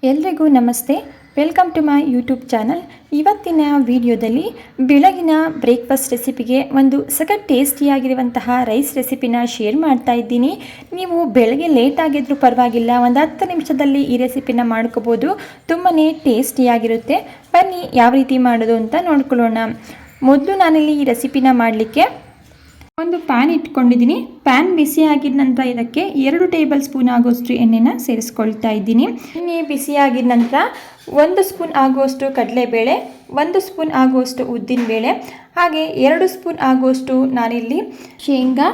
ಎಲ್ರಿಗೂ ನಮಸ್ತೆ. Welcome to my YouTube channel. ಇವತ್ತಿನ ವಿಡಿಯೋದಲ್ಲಿ ಬೆಳಗಿನ ಬ್ರೇಕ್ಫಾಸ್ಟ್ ರೆಸಿಪಿಗೆ ಒಂದು ಸಖತ್ ಟೇಸ್ಟಿಯಾಗಿರುವಂತಹ ರೈಸ್ ರೆಸಿಪಿನ ಶೇರ್ ಮಾಡ್ತಾ ಇದ್ದೀನಿ. ನೀವು ಬೆಳಗ್ಗೆ ಲೇಟ್ ಆಗಿದ್ರೂ ಪರವಾಗಿಲ್ಲ, ಒಂದು 10 ನಿಮಿಷದಲ್ಲಿ ಈ ರೆಸಿಪಿನ ಮಾಡ್ಕೋಬೋದು. ತುಂಬಾ ಟೇಸ್ಟಿಯಾಗಿರುತ್ತೆ. ಬನ್ನಿ ಯಾವ ರೀತಿ ಮಾಡೋದು ಅಂತ ನೋಡ್ಕೊಳ್ಳೋಣ. ಮೊದಲು ನಾನಿಲ್ಲಿ ಈ ರೆಸಿಪಿನ ಮಾಡಲಿಕ್ಕೆ ಒಂದು ಪ್ಯಾನ್ ಇಟ್ಕೊಂಡಿದ್ದೀನಿ. ಪ್ಯಾನ್ ಬಿಸಿ ಆಗಿದ ನಂತರ ಇದಕ್ಕೆ 2 ಟೇಬಲ್ ಸ್ಪೂನ್ ಆಗೋಷ್ಟು ಎಣ್ಣೆನ ಸೇರಿಸ್ಕೊಳ್ತಾ ಇದ್ದೀನಿ. ಎಣ್ಣೆ ಬಿಸಿ ಆಗಿದ ನಂತರ 1 ಸ್ಪೂನ್ ಆಗುವಷ್ಟು ಕಡಲೆಬೇಳೆ, 1 ಸ್ಪೂನ್ ಆಗುವಷ್ಟು ಉದ್ದಿನಬೇಳೆ, ಹಾಗೆ 2 ಸ್ಪೂನ್ ಆಗುವಷ್ಟು ನಾನಿಲ್ಲಿ ಶೇಂಗಾ,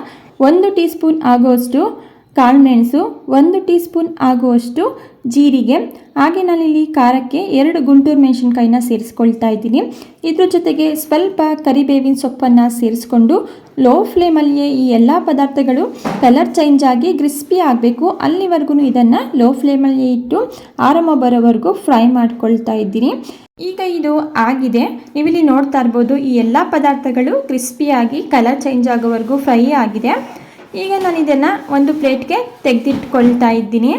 1 ಟೀ ಸ್ಪೂನ್ ಆಗುವಷ್ಟು ಕಾಳುಮೆಣಸು, 1 ಟೀ ಸ್ಪೂನ್ ಆಗುವಷ್ಟು ಜೀರಿಗೆ, ಹಾಗೆ ನಾನಿಲ್ಲಿ ಖಾರಕ್ಕೆ 2 ಗುಂಟೂರು ಮೆಣಸಿನ್ಕಾಯಿನ ಸೇರಿಸ್ಕೊಳ್ತಾ ಇದ್ದೀನಿ. ಇದ್ರ ಜೊತೆಗೆ ಸ್ವಲ್ಪ ಕರಿಬೇವಿನ ಸೊಪ್ಪನ್ನು ಸೇರಿಸ್ಕೊಂಡು ಲೋ ಫ್ಲೇಮಲ್ಲಿಯೇ ಈ ಎಲ್ಲ ಪದಾರ್ಥಗಳು ಕಲರ್ ಚೇಂಜ್ ಆಗಿ ಕ್ರಿಸ್ಪಿ ಆಗಬೇಕು. ಅಲ್ಲಿವರೆಗೂ ಇದನ್ನು ಲೋ ಫ್ಲೇಮಲ್ಲಿ ಇಟ್ಟು ಆರಾಮ ಬರೋವರೆಗೂ ಫ್ರೈ ಮಾಡ್ಕೊಳ್ತಾ ಇದ್ದೀನಿ. ಈಗ ಇದು ಆಗಿದೆ. ನೀವಿಲ್ಲಿ ನೋಡ್ತಾ ಇರ್ಬೋದು, ಈ ಎಲ್ಲ ಪದಾರ್ಥಗಳು ಕ್ರಿಸ್ಪಿಯಾಗಿ ಕಲರ್ ಚೇಂಜ್ ಆಗೋವರೆಗೂ ಫ್ರೈ ಆಗಿದೆ. ಈಗ ನಾನು ಇದನ್ನು ಒಂದು ಪ್ಲೇಟ್ಗೆ ತೆಗೆದಿಟ್ಕೊಳ್ತಾ ಇದ್ದೀನಿ.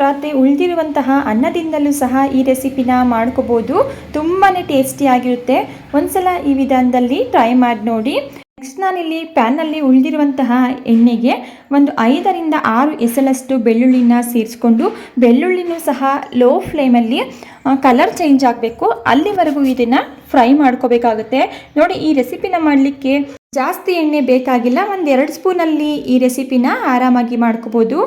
ರಾತ್ರಿ ಉಳಿದಿರುವಂತಹ ಅನ್ನದಿಂದಲೂ ಸಹ ಈ ರೆಸಿಪಿನ ಮಾಡ್ಕೋಬೋದು. ತುಂಬಾ ಟೇಸ್ಟಿಯಾಗಿರುತ್ತೆ. ಒಂದ್ಸಲ ಈ ವಿಧಾನದಲ್ಲಿ ಟ್ರೈ ಮಾಡಿ ನೋಡಿ. ನೆಕ್ಸ್ಟ್ ನಾನಿಲ್ಲಿ ಪ್ಯಾನಲ್ಲಿ ಉಳಿದಿರುವಂತಹ ಎಣ್ಣೆಗೆ ಒಂದು 5 ರಿಂದ 6 ಎಸಳಷ್ಟು ಬೆಳ್ಳುಳ್ಳಿನ ಸೇರಿಸ್ಕೊಂಡು ಬೆಳ್ಳುಳ್ಳಿನೂ ಸಹ ಲೋ ಫ್ಲೇಮಲ್ಲಿ ಕಲರ್ ಚೇಂಜ್ ಆಗಬೇಕು, ಅಲ್ಲಿವರೆಗೂ ಇದನ್ನು ಫ್ರೈ ಮಾಡ್ಕೋಬೇಕಾಗುತ್ತೆ. ನೋಡಿ, ಈ ರೆಸಿಪಿನ ಮಾಡಲಿಕ್ಕೆ ಜಾಸ್ತಿ ಎಣ್ಣೆ ಬೇಕಾಗಿಲ್ಲ. 1-2 ಸ್ಪೂನಲ್ಲಿ ಈ ರೆಸಿಪಿನ ಆರಾಮಾಗಿ ಮಾಡ್ಕೋಬೋದು.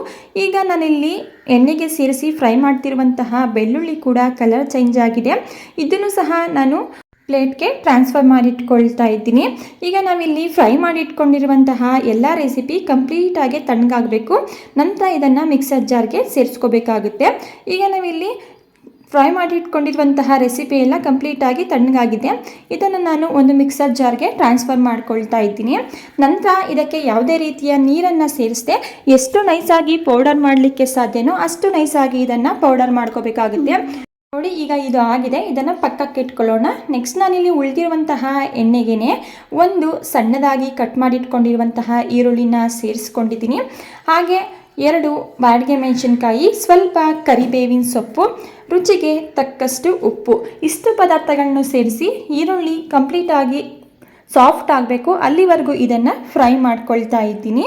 ಈಗ ನಾನಿಲ್ಲಿ ಎಣ್ಣೆಗೆ ಸೇರಿಸಿ ಫ್ರೈ ಮಾಡ್ತಿರುವಂತಹ ಬೆಳ್ಳುಳ್ಳಿ ಕೂಡ ಕಲರ್ ಚೇಂಜ್ ಆಗಿದೆ. ಇದನ್ನು ಸಹ ನಾನು ಪ್ಲೇಟ್ಗೆ ಟ್ರಾನ್ಸ್ಫರ್ ಮಾಡಿಟ್ಕೊಳ್ತಾ ಇದ್ದೀನಿ. ಈಗ ನಾವಿಲ್ಲಿ ಫ್ರೈ ಮಾಡಿಟ್ಕೊಂಡಿರುವಂತಹ ಎಲ್ಲ ರೆಸಿಪಿ ಕಂಪ್ಲೀಟಾಗಿ ತಣ್ಣಗಾಗಬೇಕು. ನಂತರ ಇದನ್ನು ಮಿಕ್ಸರ್ ಜಾರ್ಗೆ ಸೇರಿಸ್ಕೋಬೇಕಾಗುತ್ತೆ. ಈಗ ನಾವಿಲ್ಲಿ ಫ್ರೈ ಮಾಡಿಟ್ಕೊಂಡಿರುವಂತಹ ರೆಸಿಪಿ ಎಲ್ಲ ಕಂಪ್ಲೀಟಾಗಿ ತಣ್ಣಗಾಗಿದೆ. ಇದನ್ನು ನಾನು ಒಂದು ಮಿಕ್ಸರ್ ಜಾರ್ಗೆ ಟ್ರಾನ್ಸ್ಫರ್ ಮಾಡ್ಕೊಳ್ತಾ ಇದ್ದೀನಿ. ನಂತರ ಇದಕ್ಕೆ ಯಾವುದೇ ರೀತಿಯ ನೀರನ್ನು ಸೇರಿಸದೆ ಎಷ್ಟು ನೈಸಾಗಿ ಪೌಡರ್ ಮಾಡಲಿಕ್ಕೆ ಸಾಧ್ಯನೋ ಅಷ್ಟು ನೈಸಾಗಿ ಇದನ್ನು ಪೌಡರ್ ಮಾಡ್ಕೋಬೇಕಾಗುತ್ತೆ. ನೋಡಿ, ಈಗ ಇದು ಆಗಿದೆ. ಇದನ್ನು ಪಕ್ಕಕ್ಕೆ ಇಟ್ಕೊಳ್ಳೋಣ. ನೆಕ್ಸ್ಟ್ ನಾನಿಲ್ಲಿ ಉಳಿದಿರುವಂತಹ ಎಣ್ಣೆಗೆ ಒಂದು ಸಣ್ಣದಾಗಿ ಕಟ್ ಮಾಡಿಟ್ಕೊಂಡಿರುವಂತಹ ಈರುಳ್ಳಿನ ಸೇರಿಸ್ಕೊಂಡಿದ್ದೀನಿ. ಹಾಗೆ 2 ಬಾಡಿಗೆ ಮೆಣಸಿನ್ಕಾಯಿ, ಸ್ವಲ್ಪ ಕರಿಬೇವಿನ ಸೊಪ್ಪು, ರುಚಿಗೆ ತಕ್ಕಷ್ಟು ಉಪ್ಪು, ಇಷ್ಟು ಪದಾರ್ಥಗಳನ್ನು ಸೇರಿಸಿ ಈರುಳ್ಳಿ ಕಂಪ್ಲೀಟಾಗಿ ಸಾಫ್ಟ್ ಆಗಬೇಕು, ಅಲ್ಲಿವರೆಗೂ ಇದನ್ನು ಫ್ರೈ ಮಾಡ್ಕೊಳ್ತಾ ಇದ್ದೀನಿ.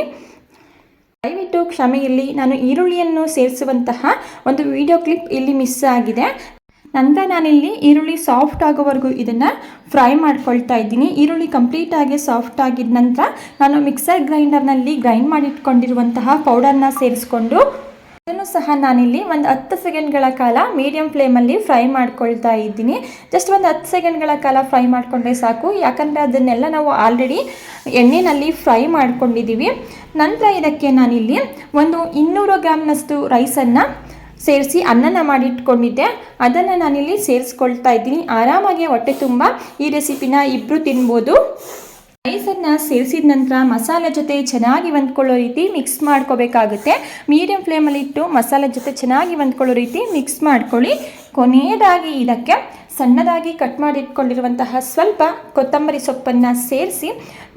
ದಯವಿಟ್ಟು ಕ್ಷಮೆ ಇರಲಿ, ನಾನು ಈರುಳ್ಳಿಯನ್ನು ಸೇರಿಸುವಂತಹ ಒಂದು ವಿಡಿಯೋ ಕ್ಲಿಪ್ ಇಲ್ಲಿ ಮಿಸ್ ಆಗಿದೆ. ನಂತರ ನಾನಿಲ್ಲಿ ಈರುಳ್ಳಿ ಸಾಫ್ಟ್ ಆಗೋವರೆಗೂ ಇದನ್ನು ಫ್ರೈ ಮಾಡ್ಕೊಳ್ತಾ ಇದ್ದೀನಿ. ಈರುಳ್ಳಿ ಕಂಪ್ಲೀಟಾಗಿ ಸಾಫ್ಟ್ ಆಗಿದ ನಂತರ ನಾನು ಮಿಕ್ಸರ್ ಗ್ರೈಂಡರ್ನಲ್ಲಿ ಗ್ರೈಂಡ್ ಮಾಡಿಟ್ಕೊಂಡಿರುವಂತಹ ಪೌಡರ್ನ ಸೇರಿಸ್ಕೊಂಡು ಇದನ್ನು ಸಹ ನಾನಿಲ್ಲಿ ಒಂದು 10 ಸೆಕೆಂಡ್ಗಳ ಕಾಲ ಮೀಡಿಯಂ ಫ್ಲೇಮಲ್ಲಿ ಫ್ರೈ ಮಾಡ್ಕೊಳ್ತಾ ಇದ್ದೀನಿ. ಜಸ್ಟ್ ಒಂದು 10 ಸೆಕೆಂಡ್ಗಳ ಕಾಲ ಫ್ರೈ ಮಾಡಿಕೊಂಡ್ರೆ ಸಾಕು, ಯಾಕಂದರೆ ಅದನ್ನೆಲ್ಲ ನಾವು ಆಲ್ರೆಡಿ ಎಣ್ಣೆಯಲ್ಲಿ ಫ್ರೈ ಮಾಡ್ಕೊಂಡಿದ್ದೀವಿ. ನಂತರ ಇದಕ್ಕೆ ನಾನಿಲ್ಲಿ ಒಂದು 200 ಗ್ರಾಮ್ನಷ್ಟು ರೈಸನ್ನು ಸೇರಿಸಿ ಅನ್ನನ ಮಾಡಿಟ್ಕೊಂಡಿದ್ದೆ, ಅದನ್ನು ನಾನಿಲ್ಲಿ ಸೇರಿಸ್ಕೊಳ್ತಾ ಇದ್ದೀನಿ. ಆರಾಮಾಗಿ ಹೊಟ್ಟೆ ತುಂಬ ಈ ರೆಸಿಪಿನ ಇಬ್ಬರು ತಿನ್ಬೋದು. ರೈಸನ್ನು ಸೇರಿಸಿದ ನಂತರ ಮಸಾಲೆ ಜೊತೆ ಚೆನ್ನಾಗಿ ಹೊಂದ್ಕೊಳ್ಳೋ ರೀತಿ ಮಿಕ್ಸ್ ಮಾಡ್ಕೋಬೇಕಾಗುತ್ತೆ. ಮೀಡಿಯಂ ಫ್ಲೇಮಲ್ಲಿ ಇಟ್ಟು ಮಸಾಲೆ ಜೊತೆ ಚೆನ್ನಾಗಿ ಹೊಂದ್ಕೊಳ್ಳೋ ರೀತಿ ಮಿಕ್ಸ್ ಮಾಡ್ಕೊಳ್ಳಿ. ಕೊನೆಯದಾಗಿ ಇದಕ್ಕೆ ಸಣ್ಣದಾಗಿ ಕಟ್ ಮಾಡಿಟ್ಕೊಂಡಿರುವಂತಹ ಸ್ವಲ್ಪ ಕೊತ್ತಂಬರಿ ಸೊಪ್ಪನ್ನು ಸೇರಿಸಿ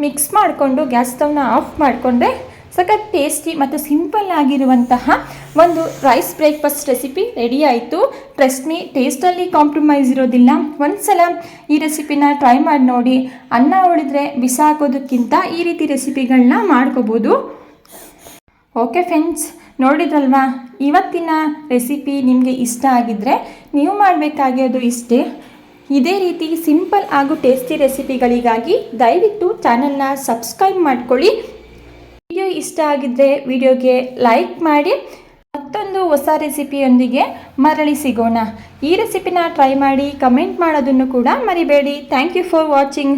ಮಿಕ್ಸ್ ಮಾಡಿಕೊಂಡು ಗ್ಯಾಸ್ ಸ್ಟವ್ನ ಆಫ್ ಮಾಡಿಕೊಂಡ್ರೆ ಸಖತ್ ಟೇಸ್ಟಿ ಮತ್ತು ಸಿಂಪಲ್ ಆಗಿರುವಂತಹ ಒಂದು ರೈಸ್ ಬ್ರೇಕ್ಫಾಸ್ಟ್ ರೆಸಿಪಿ ರೆಡಿ ಆಯಿತು. ಟ್ರಸ್ಟ್ ಮೀ, ಟೇಸ್ಟಲ್ಲಿ ಕಾಂಪ್ರಮೈಸ್ ಇರೋದಿಲ್ಲ. ಒಂದ್ಸಲ ಈ ರೆಸಿಪಿನ ಟ್ರೈ ಮಾಡಿ ನೋಡಿ. ಅನ್ನ ಉಳಿದ್ರೆ ಬಿಸಾಕೋದಕ್ಕಿಂತ ಈ ರೀತಿ ರೆಸಿಪಿಗಳನ್ನ ಮಾಡ್ಕೋಬೋದು. ಓಕೆ ಫ್ರೆಂಡ್ಸ್, ನೋಡಿದ್ರಲ್ವಾ, ಇವತ್ತಿನ ರೆಸಿಪಿ ನಿಮಗೆ ಇಷ್ಟ ಆಗಿದ್ದರೆ ನೀವು ಮಾಡಬೇಕಾಗಿರೋದು ಇಷ್ಟೇ. ಇದೇ ರೀತಿ ಸಿಂಪಲ್ ಹಾಗೂ ಟೇಸ್ಟಿ ರೆಸಿಪಿಗಳಿಗಾಗಿ ದಯವಿಟ್ಟು ಚಾನಲ್ನ ಸಬ್ಸ್ಕ್ರೈಬ್ ಮಾಡ್ಕೊಳ್ಳಿ. ವಿಡಿಯೋ ಇಷ್ಟ ಆಗಿದ್ದರೆ ವಿಡಿಯೋಗೆ ಲೈಕ್ ಮಾಡಿ. ಮತ್ತೊಂದು ಹೊಸ ರೆಸಿಪಿಯೊಂದಿಗೆ ಮರಳಿ ಸಿಗೋಣ. ಈ ರೆಸಿಪಿನ ಟ್ರೈ ಮಾಡಿ ಕಮೆಂಟ್ ಮಾಡೋದನ್ನು ಕೂಡ ಮರಿಬೇಡಿ. Thank you for watching.